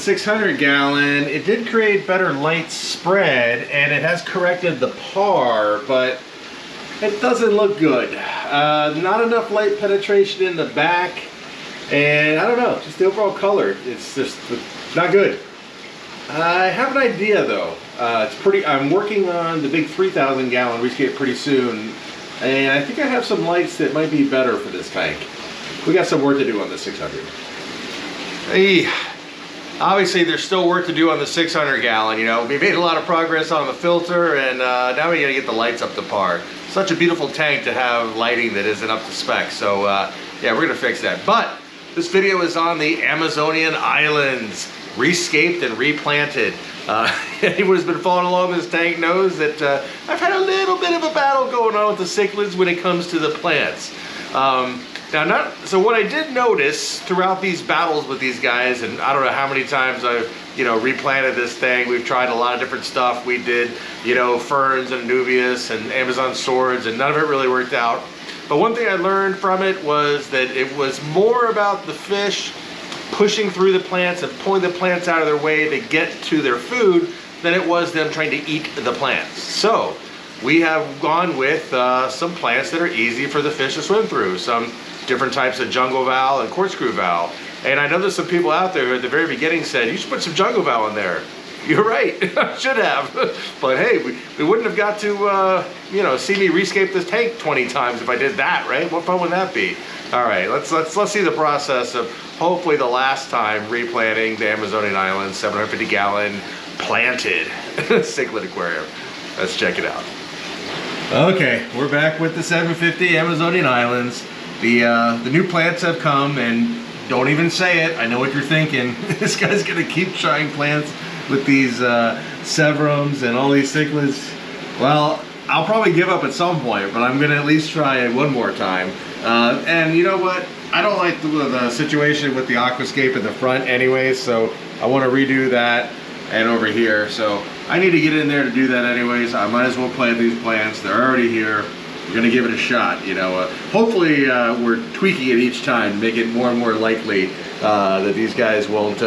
600 gallon, it did create better light spread and it has corrected the par, but it doesn't look good. Not enough light penetration in the back, and I don't know, just the overall color, it's just not good. I have an idea though. I'm working on the big 3,000 gallon ReScaped pretty soon, and I think I have some lights that might be better for this tank. We got some work to do on the 600. Hey, obviously there's still work to do on the 600 gallon, you know. We made a lot of progress on the filter, and now we gotta get the lights up to par. Such a beautiful tank to have lighting that isn't up to spec, so yeah, we're gonna fix that. But this video is on the Amazonian islands, ReScaped and RePlanted. Anyone who's been following along this tank knows that I've had a little bit of a battle going on with the cichlids when it comes to the plants. So what I did notice throughout these battles with these guys, and I don't know how many times I've, you know, replanted this thing. We've tried a lot of different stuff. We did, you know, ferns and Anubias and Amazon swords, and none of it really worked out. But one thing I learned from it was that it was more about the fish pushing through the plants and pulling the plants out of their way to get to their food than it was them trying to eat the plants. So we have gone with some plants that are easy for the fish to swim through. Some different types of jungle val and corkscrew val. And I know there's some people out there who at the very beginning said, you should put some jungle val in there. You're right, I should have. But hey, we wouldn't have got to, you know, see me rescape this tank 20 times if I did that, right? What fun would that be? All right, let's see the process of hopefully the last time replanting the Amazonian islands, 750 gallon planted cichlid aquarium. Let's check it out. Okay, we're back with the 750 Amazonian islands. The new plants have come, and don't even say it, I know what you're thinking. This guy's gonna keep trying plants with these severums and all these cichlids. Well, I'll probably give up at some point, but I'm gonna at least try it one more time. And you know what? I don't like the situation with the aquascape in the front anyway, so I want to redo that and over here. So I need to get in there to do that anyways. I might as well plant these plants. They're already here. We're gonna give it a shot, you know. Hopefully we're tweaking it each time to make it more and more likely that these guys won't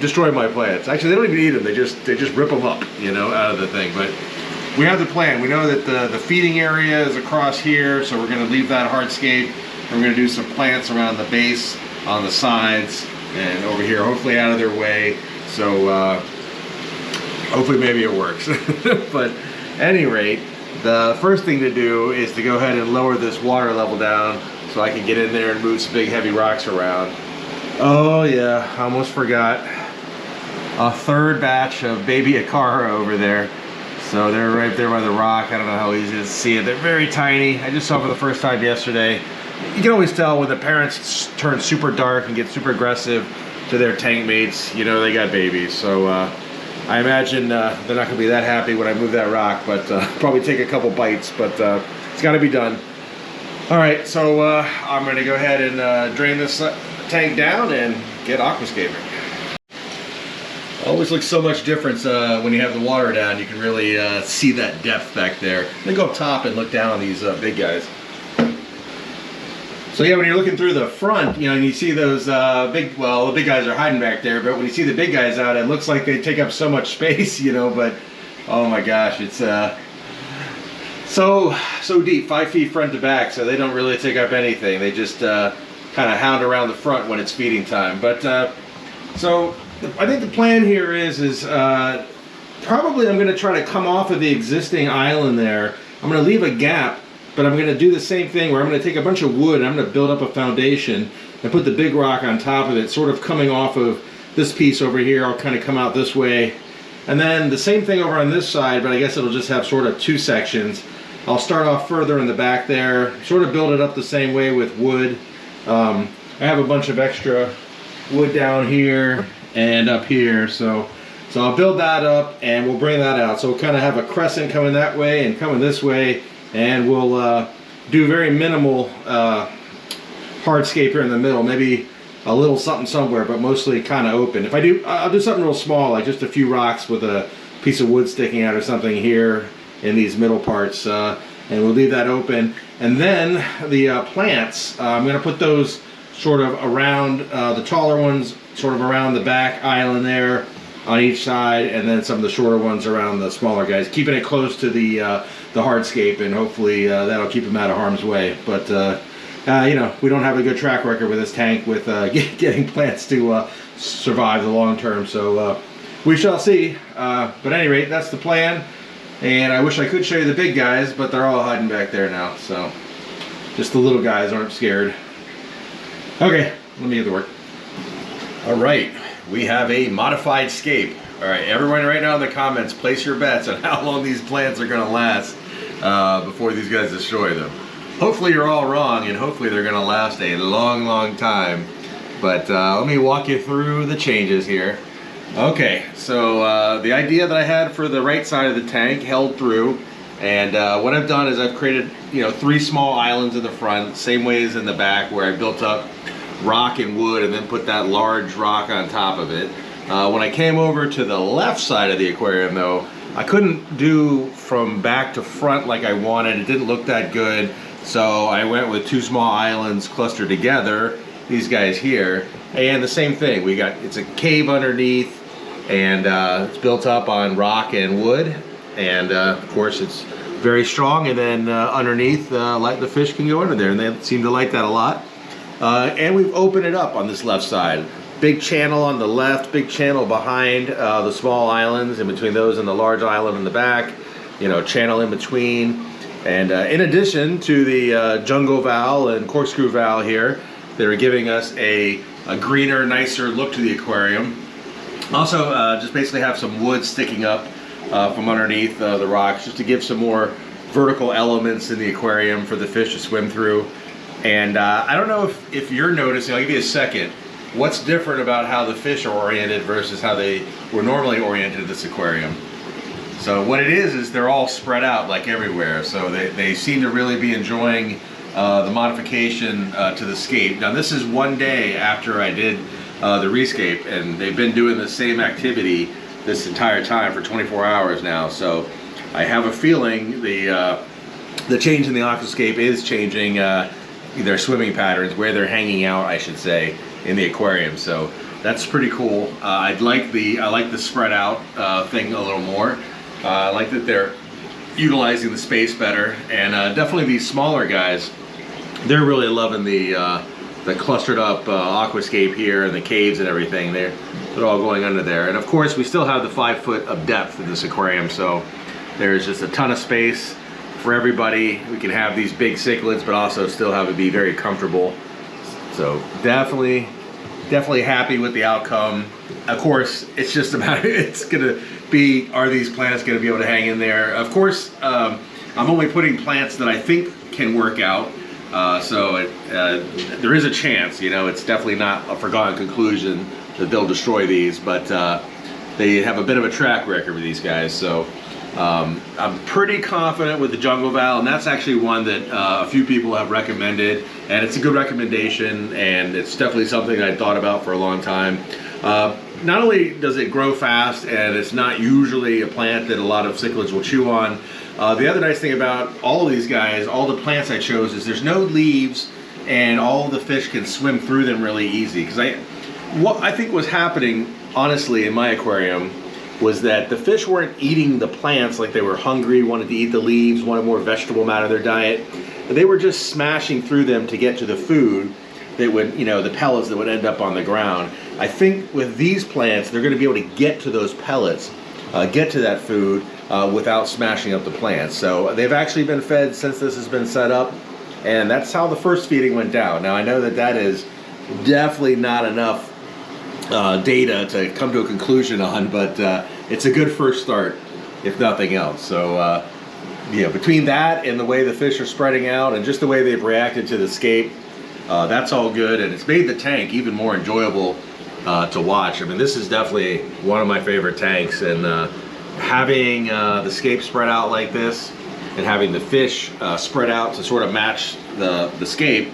destroy my plants. Actually, they don't even eat them. They just rip them up, you know, out of the thing. But we have the plan. We know that the feeding area is across here, so we're gonna leave that hardscape. We're gonna do some plants around the base, on the sides, and over here, hopefully out of their way. So hopefully maybe it works. But at any rate, the first thing to do is to go ahead and lower this water level down so I can get in there and move some big heavy rocks around. Oh yeah, I almost forgot. A third batch of baby Acara over there. So they're right there by the rock. I don't know how easy it is to see it. They're very tiny. I just saw for the first time yesterday. You can always tell when the parents turn super dark and get super aggressive to their tank mates, you know they got babies. So I imagine they're not going to be that happy when I move that rock, but probably take a couple bites, but it's got to be done. All right, so I'm going to go ahead and drain this tank down and get aquascaping. Always looks so much different when you have the water down. You can really see that depth back there. Then go up top and look down on these big guys. So yeah, when you're looking through the front, you know, and you see those the big guys are hiding back there, but when you see the big guys out, it looks like they take up so much space, you know, but oh my gosh, it's so deep, 5 feet front to back, so they don't really take up anything. They just kind of hound around the front when it's feeding time. But so I think the plan here is probably I'm going to try to come off of the existing island there. I'm going to leave a gap, but I'm going to do the same thing where I'm going to take a bunch of wood and I'm going to build up a foundation and put the big rock on top of it, sort of coming off of this piece over here. I'll kind of come out this way. And then the same thing over on this side, but I guess it'll just have sort of two sections. I'll start off further in the back there, sort of build it up the same way with wood. I have a bunch of extra wood down here and up here, so I'll build that up and we'll bring that out. So we'll kind of have a crescent coming that way and coming this way, and we'll do very minimal hardscape here in the middle, maybe a little something somewhere, but mostly kind of open. If I do, I'll do something real small, like just a few rocks with a piece of wood sticking out or something here in these middle parts, and we'll leave that open. And then the plants, I'm going to put those sort of around the taller ones sort of around the back island there on each side, and then some of the shorter ones around the smaller guys, keeping it close to the hardscape, and hopefully that'll keep them out of harm's way. But you know, we don't have a good track record with this tank with getting plants to survive the long term, so we shall see. But at any rate, that's the plan, and I wish I could show you the big guys, but they're all hiding back there now, so just the little guys aren't scared. Okay, let me get to work. All right, we have a modified scape. All right, everyone right now in the comments, place your bets on how long these plants are gonna last before these guys destroy them. Hopefully you're all wrong, and hopefully they're gonna last a long, long time. But let me walk you through the changes here. Okay, so the idea that I had for the right side of the tank held through, and what I've done is I've created, you know, 3 small islands in the front, same way as in the back, where I built up rock and wood and then put that large rock on top of it. When I came over to the left side of the aquarium though, I couldn't do from back to front like I wanted. It didn't look that good, so I went with 2 small islands clustered together, these guys here, and the same thing. It's a cave underneath, and it's built up on rock and wood, and of course it's very strong, and then underneath the fish can go under there, and they seem to like that a lot. And we've opened it up on this left side. Big channel on the left, big channel behind the small islands, in between those and the large island in the back, you know, channel in between. And in addition to the jungle valve and corkscrew valve here, they're giving us a greener, nicer look to the aquarium. Also, just basically have some wood sticking up from underneath the rocks, just to give some more vertical elements in the aquarium for the fish to swim through. And I don't know if you're noticing, I'll give you a second, what's different about how the fish are oriented versus how they were normally oriented at this aquarium. So what it is they're all spread out like everywhere, so they seem to really be enjoying the modification to the scape. Now this is one day after I did the ReScape, and they've been doing the same activity this entire time for 24 hours now, so I have a feeling the change in the aquascape is changing their swimming patterns, where they're hanging out, I should say, in the aquarium. So that's pretty cool. I like the spread out thing a little more. I like that they're utilizing the space better, and definitely these smaller guys, they're really loving the clustered up aquascape here, and the caves and everything. They're all going under there, and of course we still have the 5 foot of depth in this aquarium, so there's just a ton of space for everybody. We can have these big cichlids, but also still have it be very comfortable. So definitely happy with the outcome. Of course, it's just about, it's gonna be, are these plants gonna be able to hang in there? Of course, I'm only putting plants that I think can work out. So there is a chance, you know, it's definitely not a foregone conclusion that they'll destroy these, but they have a bit of a track record with these guys. So I'm pretty confident with the jungle valve, and that's actually one that a few people have recommended, and it's a good recommendation, and it's definitely something I thought about for a long time. Not only does it grow fast, and it's not usually a plant that a lot of cichlids will chew on, the other nice thing about all of these guys, all the plants I chose, is there's no leaves, and all the fish can swim through them really easy. Because what I think was happening, honestly, in my aquarium, was that the fish weren't eating the plants like they were hungry, wanted to eat the leaves, wanted more vegetable matter in their diet. They were just smashing through them to get to the food that would, you know, the pellets that would end up on the ground. I think with these plants, they're going to be able to get to those pellets, get to that food without smashing up the plants. So they've actually been fed since this has been set up, and that's how the first feeding went down. Now I know that that is definitely not enough data to come to a conclusion on, but it's a good first start, if nothing else. So yeah, between that and the way the fish are spreading out and just the way they've reacted to the scape, that's all good, and it's made the tank even more enjoyable to watch. I mean, this is definitely one of my favorite tanks, and having the scape spread out like this and having the fish spread out to sort of match the scape,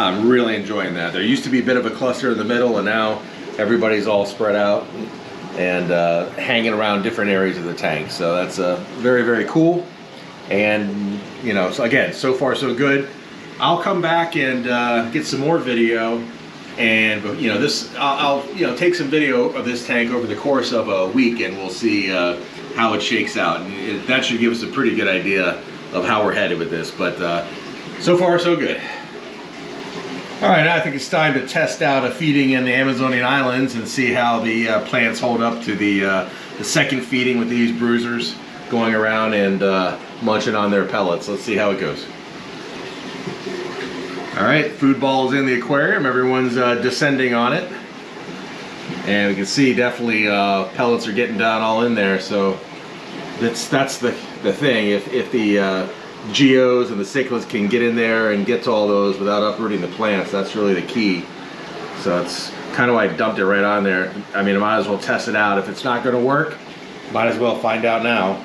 I'm really enjoying that. There used to be a bit of a cluster in the middle, and now everybody's all spread out and hanging around different areas of the tank. So that's very, very cool. And, you know, so again, so far so good. I'll come back and get some more video And you know, this I'll you know take some video of this tank over the course of a week, and we'll see how it shakes out. And that should give us a pretty good idea of how we're headed with this. But so far, so good. All right, now I think it's time to test out a feeding in the Amazonian islands and see how the plants hold up to the second feeding with these bruisers going around and munching on their pellets. Let's see how it goes. All right, food ball is in the aquarium. Everyone's descending on it. And we can see definitely pellets are getting down all in there. So that's the thing. If the geos and the cichlids can get in there and get to all those without uprooting the plants, that's really the key. So it's kind of why I dumped it right on there. I mean, I might as well test it out. If it's not going to work, might as well find out now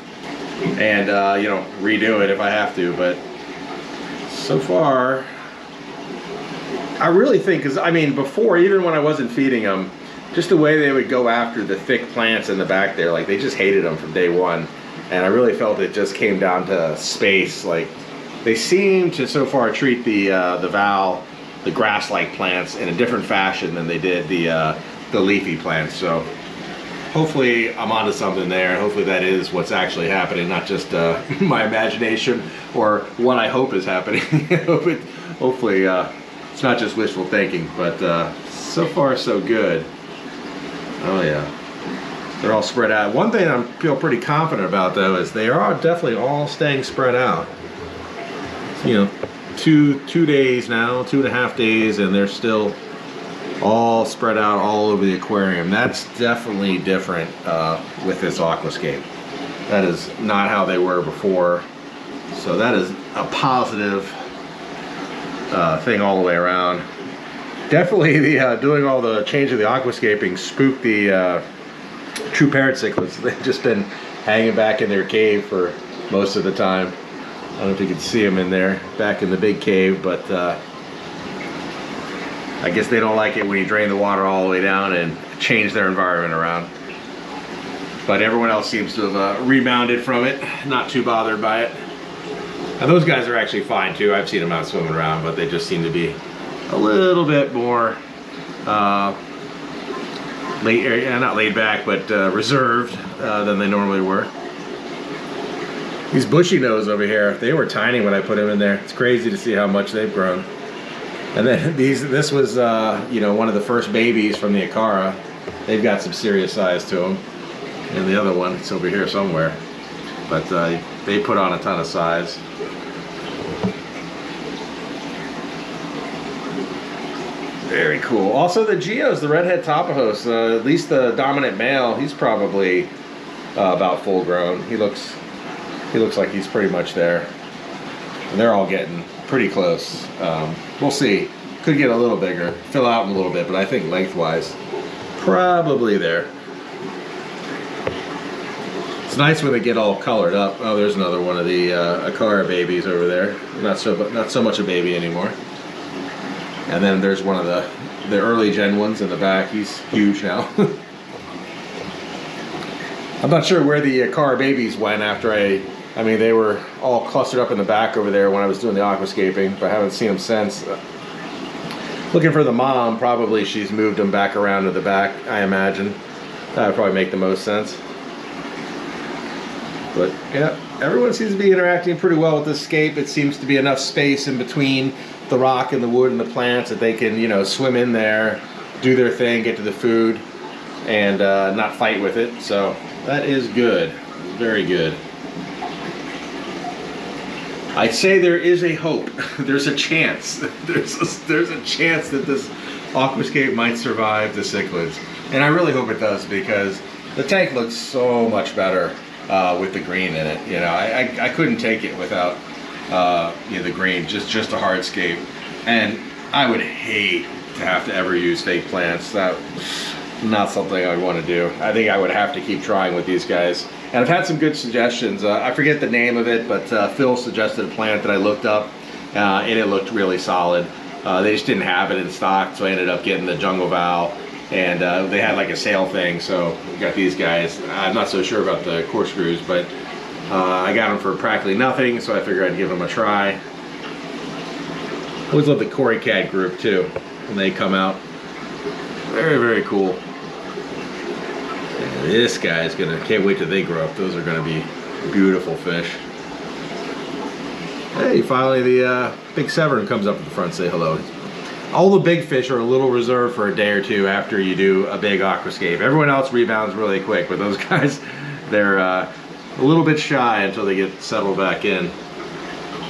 and you know, redo it if I have to. But so far, I really think, because I mean, before, even when I wasn't feeding them, just the way they would go after the thick plants in the back there, like they just hated them from day one. And I really felt it just came down to space. Like they seem to so far treat the val, the grass-like plants, in a different fashion than they did the leafy plants. So hopefully I'm onto something there. Hopefully that is what's actually happening, not just my imagination or what I hope is happening. Hopefully it's not just wishful thinking. But so far so good. Oh yeah. They're all spread out. One thing I feel pretty confident about, though, is they are definitely all staying spread out. You know, two days now, 2.5 days, and they're still all spread out all over the aquarium. That's definitely different with this aquascape. That is not how they were before. So that is a positive thing all the way around. Definitely the doing all the change of the aquascaping spooked the true parrot cichlids. They've just been hanging back in their cave for most of the time. I don't know if you can see them in there, back in the big cave, but I guess they don't like it when you drain the water all the way down and change their environment around. But everyone else seems to have rebounded from it, not too bothered by it. And those guys are actually fine too. I've seen them out swimming around, but they just seem to be a little bit more not laid back, but reserved than they normally were. These bushy nose over here, they were tiny when I put them in there. It's crazy to see how much they've grown. And then this was you know, one of the first babies from the Acara. They've got some serious size to them. And the other one, it's over here somewhere. But they put on a ton of size. Very cool. Also the geos, the redhead Tapajos, at least the dominant male, he's probably about full grown. He looks like he's pretty much there. And they're all getting pretty close. We'll see. Could get a little bigger, fill out a little bit, but I think lengthwise, probably there. It's nice when they get all colored up. Oh, there's another one of the Aquarium babies over there. Not so much a baby anymore. And then there's one of the early gen ones in the back. He's huge now. I'm not sure where the Acara babies went after I mean, they were all clustered up in the back over there when I was doing the aquascaping, but I haven't seen them since. Looking for the mom, probably she's moved them back around to the back, I imagine. That would probably make the most sense. But yeah, everyone seems to be interacting pretty well with this scape. It seems to be enough space in between the rock and the wood and the plants that they can, you know, swim in there, do their thing, get to the food, and not fight with it. So that is good, very good. I'd say there is a hope. There's a chance. There's a chance that this aquascape might survive the cichlids, and I really hope it does, because the tank looks so much better with the green in it. You know, I couldn't take it without you know, the green, just a hardscape. And I would hate to have to ever use fake plants. That's not something I would want to do. I think I would have to keep trying with these guys. And I've had some good suggestions. I forget the name of it, but Phil suggested a plant that I looked up, and it looked really solid. They just didn't have it in stock, so I ended up getting the Jungle Val, and they had like a sale thing, so we got these guys. I'm not so sure about the corkscrews, but I got them for practically nothing, so I figured I'd give them a try. I always love the Cory Cat group too, when they come out. Very, very cool. And this guy's can't wait till they grow up. Those are gonna be beautiful fish. Hey, finally the big Severn comes up at the front, say hello. All the big fish are a little reserved for a day or two after you do a big aquascape. Everyone else rebounds really quick, but those guys, they're a little bit shy until they get settled back in.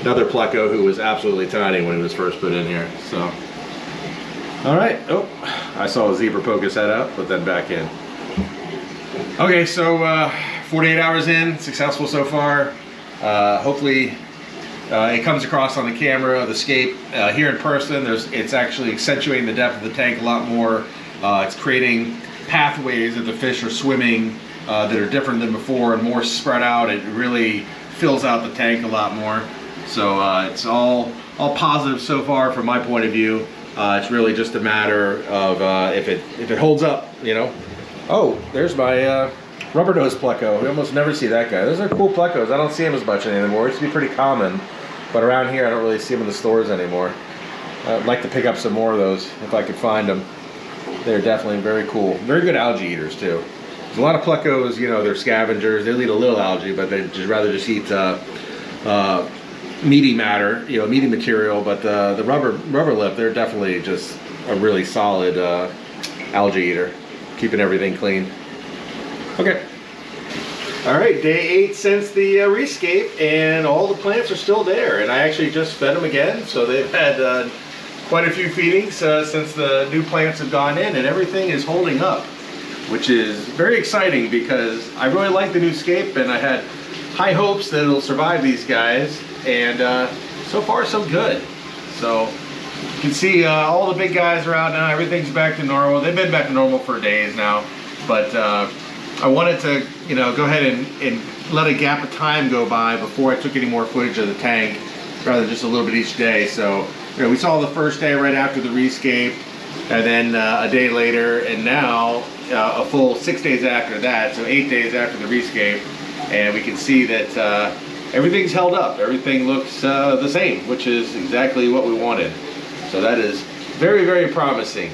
Another pleco who was absolutely tiny when he was first put in here, so. All right, oh, I saw a zebra poke his head out, put that back in. Okay, so 48 hours in, successful so far. Hopefully it comes across on the camera, the scape. Here in person, it's actually accentuating the depth of the tank a lot more. It's creating pathways that the fish are swimming that are different than before and more spread out. It really fills out the tank a lot more. So it's all positive so far from my point of view. It's really just a matter of if it holds up, you know. Oh, there's my rubber nose pleco. We almost never see that guy. Those are cool plecos. I don't see them as much anymore. It used to be pretty common, but around here I don't really see them in the stores anymore. I'd like to pick up some more of those if I could find them. They're definitely very cool. Very good algae eaters too. There's a lot of plecos, you know, they're scavengers. They'll eat a little algae, but they'd rather just eat meaty matter, you know, meaty material. But the rubber lip, they're definitely just a really solid algae eater, keeping everything clean. Okay. All right, day 8 since the ReScape, and all the plants are still there. And I actually just fed them again, so they've had quite a few feedings since the new plants have gone in, and everything is holding up, which is very exciting because I really like the new scape, and I had high hopes that it'll survive these guys, and so far so good. So you can see all the big guys are out now. Everything's back to normal. They've been back to normal for days now, but I wanted to, you know, go ahead and let a gap of time go by before I took any more footage of the tank, rather than just a little bit each day. So, you know, we saw the first day right after the ReScape, and then a day later, and now a full 6 days after that, so 8 days after the ReScape, and we can see that everything's held up. Everything looks the same, which is exactly what we wanted. So that is very, very promising.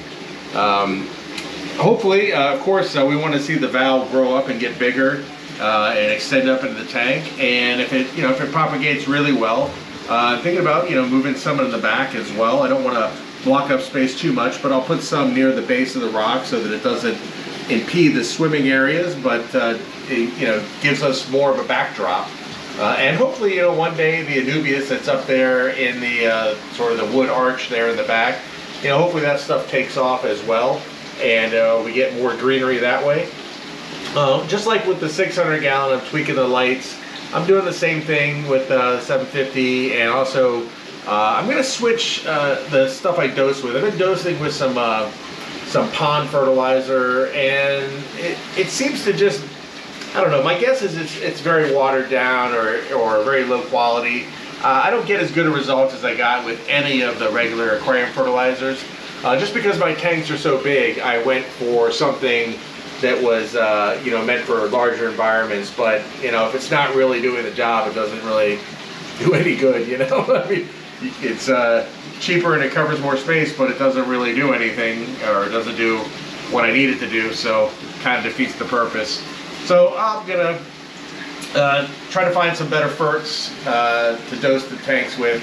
Hopefully, of course, we want to see the valve grow up and get bigger and extend up into the tank. And if it, you know, if it propagates really well, I'm thinking about, you know, moving some in the back as well. I don't want to block up space too much, but I'll put some near the base of the rock so that it doesn't impede the swimming areas, but it, you know, gives us more of a backdrop. And hopefully, you know, one day the Anubias that's up there in the sort of the wood arch there in the back, you know, hopefully that stuff takes off as well, and we get more greenery that way. Just like with the 600 gallon, I'm tweaking the lights. I'm doing the same thing with the 750, and also I'm going to switch the stuff I dose with. I've been dosing with some pond fertilizer, and it seems to just, I don't know, my guess is it's very watered down or very low quality. I don't get as good a result as I got with any of the regular aquarium fertilizers. Just because my tanks are so big, I went for something that was you know, meant for larger environments, but you know, if it's not really doing the job, it doesn't really do any good, you know. I mean, it's cheaper and it covers more space, but it doesn't really do anything, or it doesn't do what I need it to do, so kind of defeats the purpose. So I'm gonna try to find some better ferts to dose the tanks with,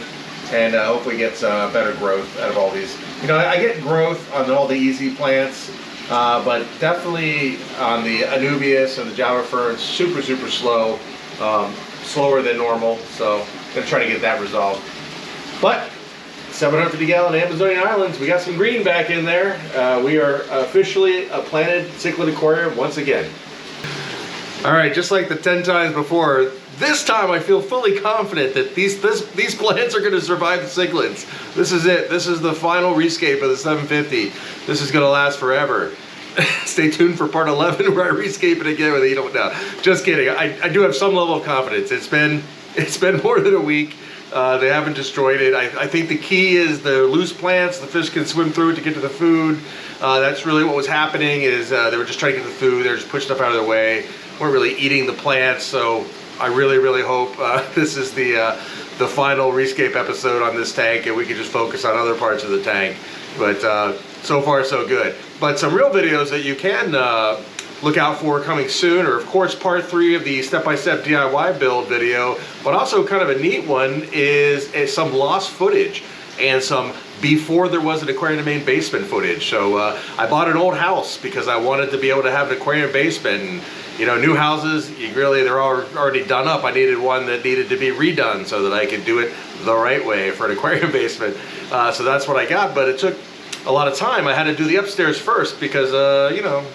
and hopefully get better growth out of all these. You know, I get growth on all the easy plants, but definitely on the Anubias and the Java ferns, super slow, slower than normal. So I'm gonna try to get that resolved. But 750 gallon Amazonian islands, we got some green back in there. We are officially a planted cichlid aquarium once again. All right, just like the 10 times before, this time I feel fully confident that these plants are going to survive the cichlids. This is it. This is the final ReScape of the 750. This is going to last forever. Stay tuned for part 11 where I ReScape it again with a heat. No, just kidding. I do have some level of confidence. It's been more than a week. They haven't destroyed it. I think the key is the loose plants. The fish can swim through it to get to the food. That's really what was happening, is they were just trying to get the food. They're just pushing stuff out of their way. Weren't really eating the plants. So I really hope this is the final ReScape episode on this tank, and we can just focus on other parts of the tank. But so far so good. But some real videos that you can look out for coming soon are, of course, part 3 of the step-by-step DIY build video, but also kind of a neat one is some lost footage and some before there was an aquarium in the main basement footage. So I bought an old house because I wanted to be able to have an aquarium basement. And, you know, new houses, they're already done up. I needed one that needed to be redone so that I could do it the right way for an aquarium basement. So that's what I got, but it took a lot of time. I had to do the upstairs first because, you know,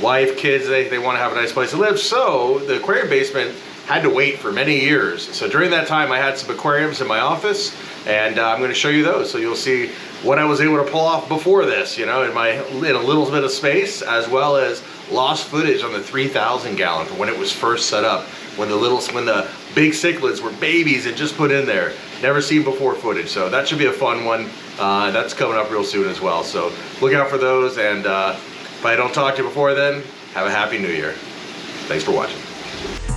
wife, kids, they want to have a nice place to live. So the aquarium basement had to wait for many years. So during that time, I had some aquariums in my office, and I'm going to show you those. So you'll see what I was able to pull off before this, you know, in a little bit of space, as well as lost footage on the 3,000 gallon when it was first set up, when the big cichlids were babies and just put in there. Never seen before footage. So that should be a fun one. That's coming up real soon as well. So look out for those, and if I don't talk to you before then, have a happy new year. Thanks for watching.